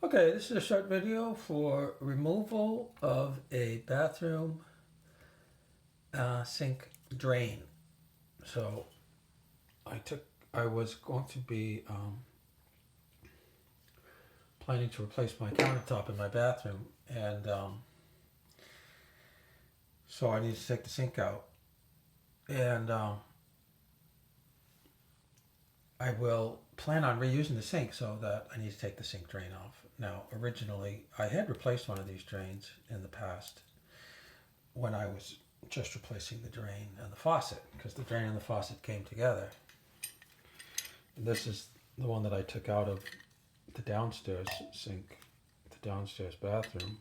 Okay, this is a short video for removal of a bathroom sink drain. So I was going to be planning to replace my countertop in my bathroom, and so I need to take the sink out, and I will plan on reusing the sink, so that I need to take the sink drain off. Now, originally, I had replaced one of these drains in the past when I was just replacing the drain and the faucet, because the drain and the faucet came together. And this is the one that I took out of the downstairs sink, the downstairs bathroom.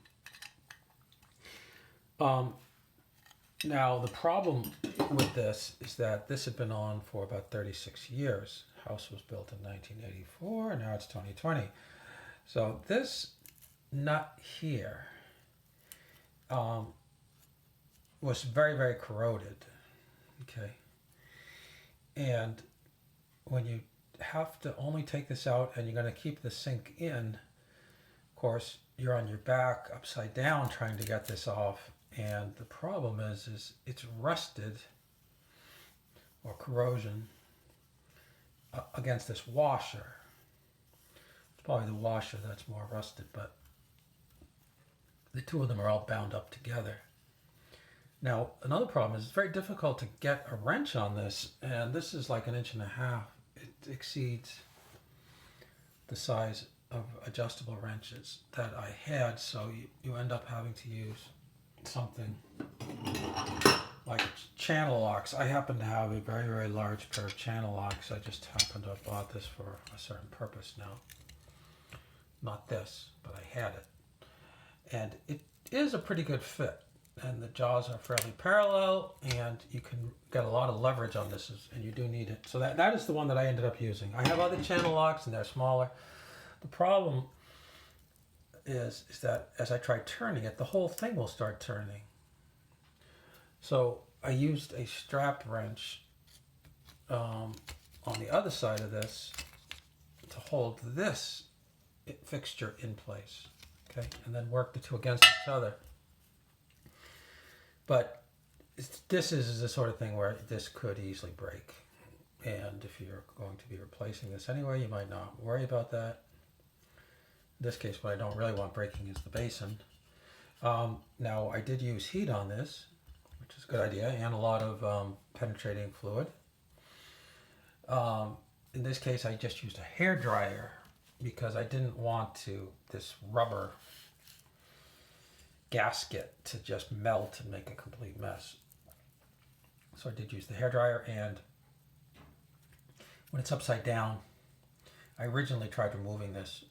Now, the problem with this is that this had been on for about 36 years. House was built in 1984, and now it's 2020. So this nut here was very, very corroded. Okay. And when you have to only take this out and you're going to keep the sink in, of course, you're on your back upside down trying to get this off. And the problem is it's rusted, or corrosion, against this washer. It's probably the washer that's more rusted, but the two of them are all bound up together. Now, another problem is it's very difficult to get a wrench on this, and this is like 1.5 inches. It exceeds the size of adjustable wrenches that I had, so you end up having to use something like channel locks. I happen to have a very, very large pair of channel locks. I just happened to have bought this for a certain purpose now. Not this, but I had it. And it is a pretty good fit. And the jaws are fairly parallel, and you can get a lot of leverage on this, and you do need it. So that is the one that I ended up using. I have other channel locks, and they're smaller. The problem is that as I try turning it, the whole thing will start turning. So I used a strap wrench on the other side of this to hold this fixture in place, okay, and then work the two against each other. But this is the sort of thing where this could easily break, and if you're going to be replacing this anyway, you might not worry about that. In this case, what I don't really want breaking is the basin. Now, I did use heat on this, which is a good idea, and a lot of penetrating fluid. In this case, I just used a hair dryer because I didn't want this rubber gasket to just melt and make a complete mess. So I did use the hair dryer, and when it's upside down, I originally tried removing this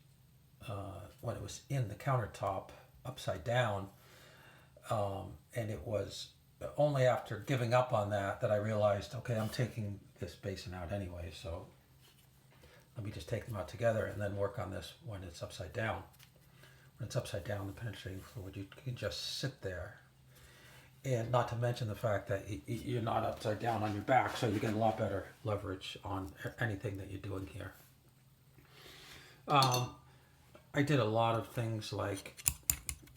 when it was in the countertop upside down, and it was only after giving up on that I realized, okay, I'm taking this basin out anyway, so let me just take them out together and then work on this when it's upside down. When it's upside down, the penetrating fluid, you can just sit there. And not to mention the fact that you're not upside down on your back, so you get a lot better leverage on anything that you're doing here. I did a lot of things like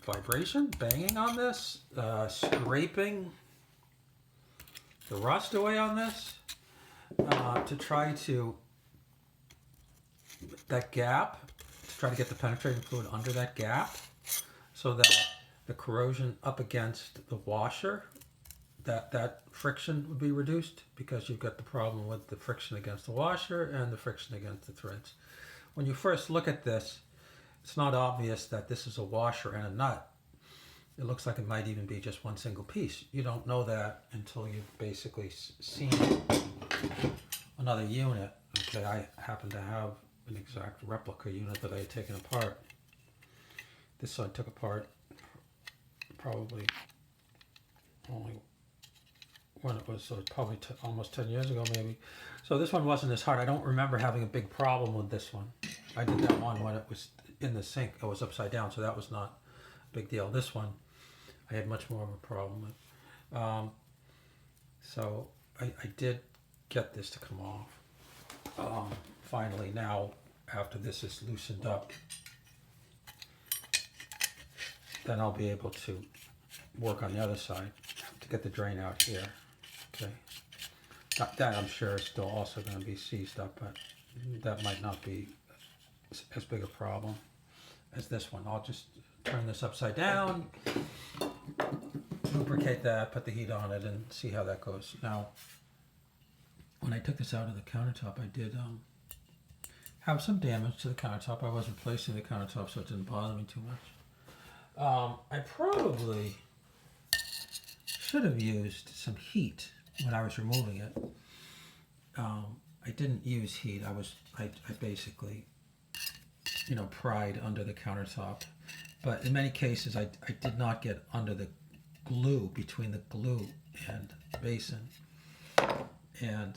vibration, banging on this, scraping the rust away on this, to try to that gap, to try to get the penetrating fluid under that gap, so that the corrosion up against the washer, that friction would be reduced, because you've got the problem with the friction against the washer and the friction against the threads. When you first look at this, it's not obvious that this is a washer and a nut. It looks like it might even be just one single piece. You don't know that until you've basically seen another unit. Okay, I happen to have an exact replica unit that I had taken apart. This I took apart probably only when it was, so probably almost 10 years ago maybe. So this one wasn't as hard. I don't remember having a big problem with this one. I did that one when it was in the sink. It was upside down, so that was not a big deal. This one I had much more of a problem with. So I did get this to come off. Finally, now, after this is loosened up, then I'll be able to work on the other side to get the drain out here. Okay. That I'm sure is still also going to be seized up, but that might not be as big a problem as this one. I'll just turn this upside down, lubricate that, put the heat on it, and see how that goes. Now, when I took this out of the countertop, I did have some damage to the countertop. I was replacing the countertop, so it didn't bother me too much. I probably should have used some heat when I was removing it. I didn't use heat. I basically, pried under the countertop. But in many cases, I did not get under the glue, between the glue and the basin. And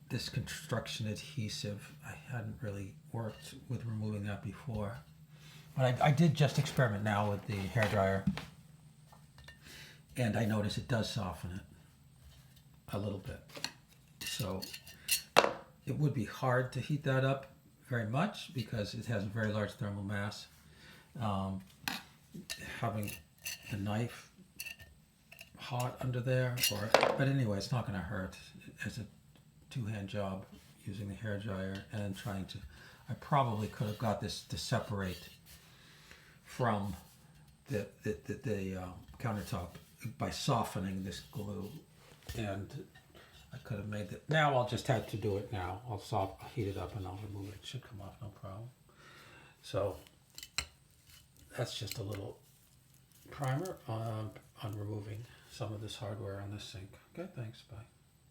this construction adhesive, I hadn't really worked with removing that before. But I did just experiment now with the hairdryer. And I notice it does soften it a little bit. So it would be hard to heat that up very much because it has a very large thermal mass. Having the knife hot under there, but anyway, it's not going to hurt. It's a two-hand job using the hairdryer and I probably could have got this to separate from the countertop by softening this glue, and I could have made it. Now I'll just have to do it now. I'll heat it up and I'll remove it. It should come off, no problem. So that's just a little primer on removing some of this hardware on this sink. Okay, thanks, bye.